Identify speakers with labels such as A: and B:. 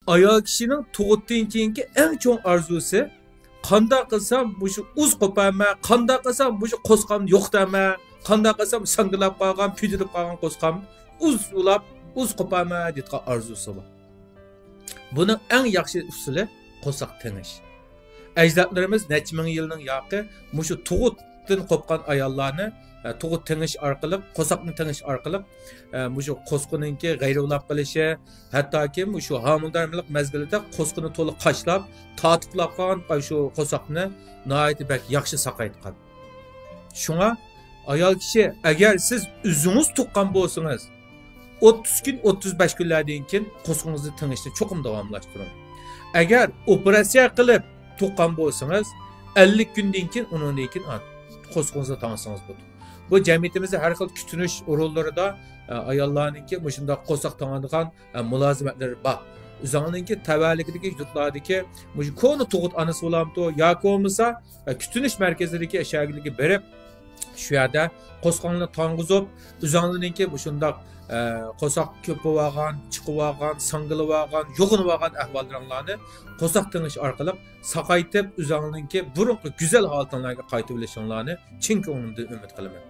A: ayol kishining tug'utdan keyingi eng cho'ng orzusi qanday qilsam shu uz qo'payman, qanday qilsam shu qo'sqamni yo'qtaman, qanday qilsam sangilab qolgan, kuydirib qolgan qo'sqam uz qo'payman degan orzusi bor. Buning eng yaxshi usuli qo'saq tingish. Ajdodlarimiz necha ming yilning yoqi shu tug'utdan qo'pgan ayollarni tug'ut tingish orqali, qo'saqni tingish orqali shu qo'sqininki g'ayrovlab qilishi, hattoki shu homildorlik mezgilida qo'sqini to'liq qashlab, tatiblar qolgan shu qo'saqni nihoyatda bak yaxshi saqaytgan. Shunga ayol kishi agar siz o'zingiz tuqqan bo'lsangiz, 30 kun 35 kunlardan keyin qo'sqingizni tingishni cho'qim davomlashtiring. Agar operatsiya qilib tuqqan bo'lsangiz, 50 kundan keyin undan keyin qo'sqingizni tangsangiz bo'ladi. Bu cemiyetimizde her xil kütünüş orullarında ayollarınki şunda qo'saq tanıdığan mülazimetleri var. Üzerindeki tevellikdeki yurtlardaki konu tuğut anısı olamdı yoki olmasa kütünüş merkezlerindeki eşyagilik berip şu yerde qo'sqonni tang'izib, üzerindeki şunda qo'saq köpü olgan, çıkıp olgan, sangılıp olgan, yo'g'inib olgan ahvollarni qo'saq tingish orqali saqaytib, üzerindeki burunqi güzel holatlarga qaytib olishinglarni chin ko'nglimdan umid qilaman.